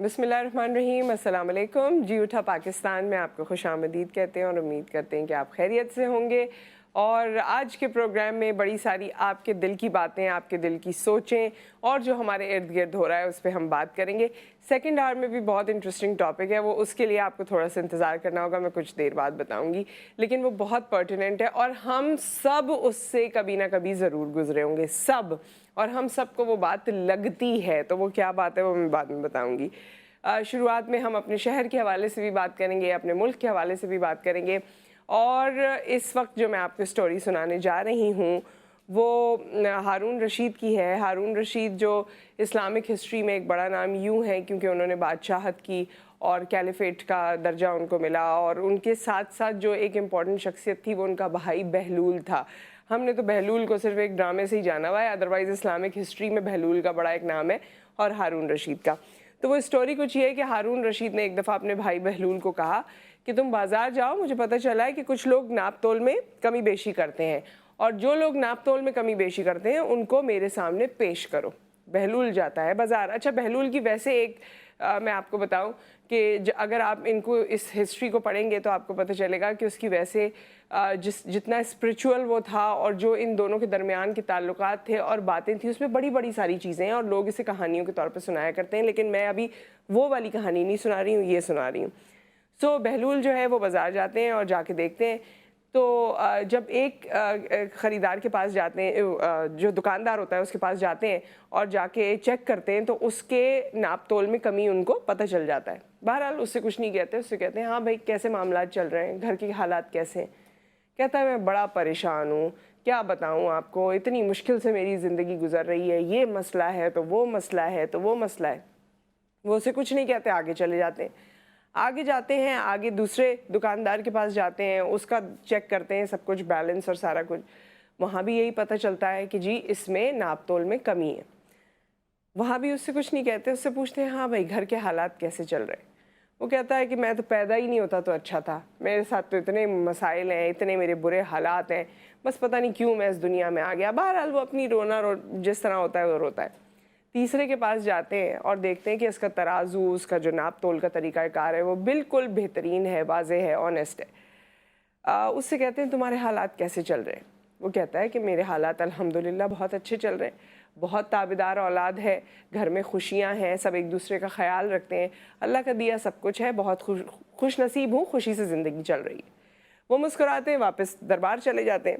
بسم اللہ الرحمن الرحیم، السلام علیکم۔ جی اٹھا پاکستان میں آپ کو خوش آمدید کہتے ہیں اور امید کرتے ہیں کہ آپ خیریت سے ہوں گے۔ اور آج کے پروگرام میں بڑی ساری آپ کے دل کی باتیں، آپ کے دل کی سوچیں اور جو ہمارے ارد گرد ہو رہا ہے اس پہ ہم بات کریں گے۔ سیکنڈ آور میں بھی بہت انٹرسٹنگ ٹاپک ہے، وہ اس کے لیے آپ کو تھوڑا سا انتظار کرنا ہوگا، میں کچھ دیر بعد بتاؤں گی، لیکن وہ بہت پرٹیننٹ ہے اور ہم سب اس سے کبھی نہ کبھی ضرور گزرے ہوں گے، سب، اور ہم سب کو وہ بات لگتی ہے۔ تو وہ کیا بات ہے وہ میں بعد میں بتاؤں گی۔ شروعات میں ہم اپنے شہر کے حوالے سے بھی بات کریں گے، اپنے ملک کے حوالے سے بھی بات کریں گے، اور اس وقت جو میں آپ کو سٹوری سنانے جا رہی ہوں وہ ہارون رشید کی ہے۔ ہارون رشید جو اسلامک ہسٹری میں ایک بڑا نام یوں ہے کیونکہ انہوں نے بادشاہت کی اور کیلیفیٹ کا درجہ ان کو ملا، اور ان کے ساتھ ساتھ جو ایک امپورٹنٹ شخصیت تھی وہ ان کا بھائی بہلول تھا۔ ہم نے تو بہلول کو صرف ایک ڈرامے سے ہی جانا ہوا ہے، ادروائز اسلامک ہسٹری میں بہلول کا بڑا ایک نام ہے اور ہارون رشید کا۔ تو وہ اسٹوری کچھ یہ ہے کہ ہارون رشید نے ایک دفعہ اپنے بھائی بہلول کو کہا کہ تم بازار جاؤ، مجھے پتہ چلا ہے کہ کچھ لوگ ناپ تول میں کمی بیشی کرتے ہیں، اور جو لوگ ناپ تول میں کمی بیشی کرتے ہیں ان کو میرے سامنے پیش کرو۔ بہلول جاتا ہے بازار۔ اچھا، بہلول کی ویسے ایک میں آپ کو بتاؤں کہ اگر آپ ان کو اس ہسٹری کو پڑھیں گے تو آپ کو پتہ چلے گا کہ اس کی ویسے جتنا اسپریچول وہ تھا اور جو ان دونوں کے درمیان کے تعلقات تھے اور باتیں تھیں، اس میں بڑی بڑی ساری چیزیں ہیں اور لوگ اسے کہانیوں کے طور پہ سنایا کرتے ہیں، لیکن میں ابھی وہ والی کہانی نہیں سنا رہی ہوں، یہ سنا رہی ہوں۔ سو بہلول جو ہے وہ بازار جاتے ہیں اور جا کے دیکھتے ہیں، تو جب ایک خریدار کے پاس جاتے ہیں، جو دکاندار ہوتا ہے اس کے پاس جاتے ہیں اور جا کے چیک کرتے ہیں تو اس کے ناپ تول میں کمی ان کو پتہ چل جاتا ہے۔ بہرحال اس سے کچھ نہیں کہتے، اس سے کہتے ہیں ہاں بھائی کیسے معاملات چل رہے ہیں، گھر کے حالات کیسے ہیں؟ کہتا ہے میں بڑا پریشان ہوں، کیا بتاؤں آپ کو، اتنی مشکل سے میری زندگی گزر رہی ہے، یہ مسئلہ ہے تو وہ مسئلہ ہے تو وہ مسئلہ ہے۔ وہ اسے کچھ نہیں کہتے، آگے چلے جاتے ہیں۔ آگے جاتے ہیں، آگے دوسرے دکاندار کے پاس جاتے ہیں، اس کا چیک کرتے ہیں سب کچھ، بیلنس اور سارا کچھ۔ وہاں بھی یہی پتہ چلتا ہے کہ جی اس میں ناپ تول میں کمی ہے۔ وہاں بھی اس سے کچھ نہیں کہتے، اس سے پوچھتے ہیں ہاں بھائی گھر کے حالات کیسے چل رہے ہیں؟ وہ کہتا ہے کہ میں تو پیدا ہی نہیں ہوتا تو اچھا تھا، میرے ساتھ تو اتنے مسائل ہیں، اتنے میرے برے حالات ہیں، بس پتہ نہیں کیوں میں اس دنیا میں آ گیا۔ بہرحال وہ اپنی جس طرح ہوتا ہے وہ روتا ہے۔ تیسرے کے پاس جاتے ہیں اور دیکھتے ہیں کہ اس کا ترازو، اس کا جو ناپ تول کا طریقہ کار ہے وہ بالکل بہترین ہے، واضح ہے، آنیسٹ ہے۔ اس سے کہتے ہیں تمہارے حالات کیسے چل رہے ہیں؟ وہ کہتا ہے کہ میرے حالات الحمدللہ بہت اچھے چل رہے ہیں، بہت تابعدار اولاد ہے، گھر میں خوشیاں ہیں، سب ایک دوسرے کا خیال رکھتے ہیں، اللہ کا دیا سب کچھ ہے، بہت خوش نصیب ہوں، خوشی سے زندگی چل رہی ہے۔ وہ مسکراتے ہیں، واپس دربار چلے جاتے ہیں۔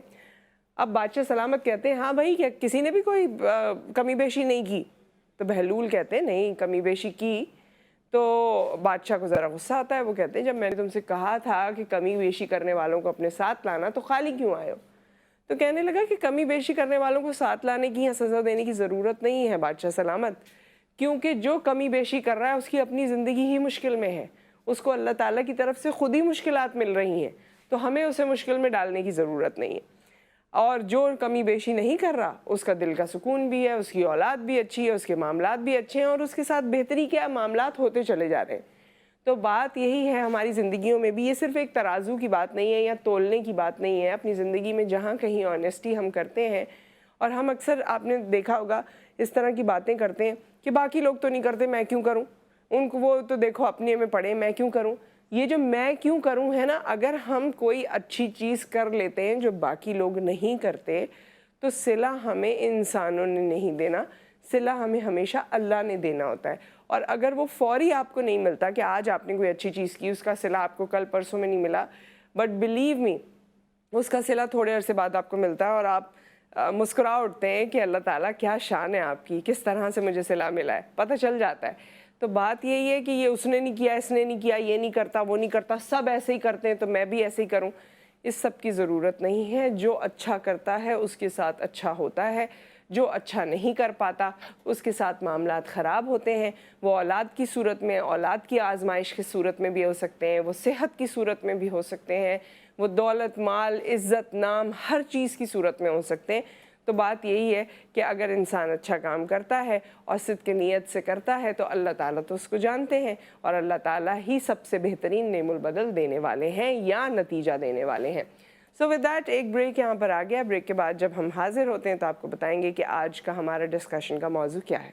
اب بادشاہ سلامت کہتے ہیں ہاں بھائی کیا کسی نے بھی کوئی کمی بیشی نہیں کی؟ تو بہلول کہتے ہیں نہیں، کمی بیشی کی۔ تو بادشاہ کو ذرا غصہ آتا ہے، وہ کہتے ہیں جب میں نے تم سے کہا تھا کہ کمی بیشی کرنے والوں کو اپنے ساتھ لانا تو خالی کیوں آئے ہو؟ تو کہنے لگا کہ کمی بیشی کرنے والوں کو ساتھ لانے کی یا سزا دینے کی ضرورت نہیں ہے بادشاہ سلامت، کیونکہ جو کمی بیشی کر رہا ہے اس کی اپنی زندگی ہی مشکل میں ہے، اس کو اللہ تعالیٰ کی طرف سے خود ہی مشکلات مل رہی ہیں، تو ہمیں اسے مشکل میں ڈالنے کی ضرورت نہیں ہے۔ اور جو کمی بیشی نہیں کر رہا اس کا دل کا سکون بھی ہے، اس کی اولاد بھی اچھی ہے، اس کے معاملات بھی اچھے ہیں، اور اس کے ساتھ بہتری کیا معاملات ہوتے چلے جا رہے ہیں۔ تو بات یہی ہے ہماری زندگیوں میں بھی، یہ صرف ایک ترازو کی بات نہیں ہے یا تولنے کی بات نہیں ہے، اپنی زندگی میں جہاں کہیں آنیسٹی ہم کرتے ہیں، اور ہم اکثر آپ نے دیکھا ہوگا اس طرح کی باتیں کرتے ہیں کہ باقی لوگ تو نہیں کرتے میں کیوں کروں، ان کو وہ تو دیکھو اپنے میں پڑے، میں کیوں کروں۔ یہ جو میں کیوں کروں ہے نا، اگر ہم کوئی اچھی چیز کر لیتے ہیں جو باقی لوگ نہیں کرتے تو صلہ ہمیں انسانوں نے نہیں دینا، صلہ ہمیں ہمیشہ اللہ نے دینا ہوتا ہے۔ اور اگر وہ فوری آپ کو نہیں ملتا کہ آج آپ نے کوئی اچھی چیز کی، اس کا صلہ آپ کو کل پرسوں میں نہیں ملا، بٹ بلیو می اس کا صلہ تھوڑے عرصے بعد آپ کو ملتا ہے اور آپ مسکرا اٹھتے ہیں کہ اللہ تعالیٰ کیا شان ہے آپ کی، کس طرح سے مجھے صلہ ملا ہے، پتہ چل جاتا ہے۔ تو بات یہی ہے کہ یہ اس نے نہیں کیا، اس نے نہیں کیا، یہ نہیں کرتا، وہ نہیں کرتا، سب ایسے ہی کرتے ہیں تو میں بھی ایسے ہی کروں، اس سب کی ضرورت نہیں ہے۔ جو اچھا کرتا ہے اس کے ساتھ اچھا ہوتا ہے، جو اچھا نہیں کر پاتا اس کے ساتھ معاملات خراب ہوتے ہیں۔ وہ اولاد کی صورت میں، اولاد کی آزمائش کی صورت میں بھی ہو سکتے ہیں، وہ صحت کی صورت میں بھی ہو سکتے ہیں، وہ دولت، مال، عزت، نام، ہر چیز کی صورت میں ہو سکتے ہیں۔ تو بات یہی ہے کہ اگر انسان اچھا کام کرتا ہے اور صدق نیت سے کرتا ہے تو اللہ تعالیٰ تو اس کو جانتے ہیں، اور اللہ تعالیٰ ہی سب سے بہترین نعم البدل دینے والے ہیں یا نتیجہ دینے والے ہیں۔ سو ود دیٹ ایک بریک یہاں پر آ گیا۔ بریک کے بعد جب ہم حاضر ہوتے ہیں تو آپ کو بتائیں گے کہ آج کا ہمارا ڈسکشن کا موضوع کیا ہے۔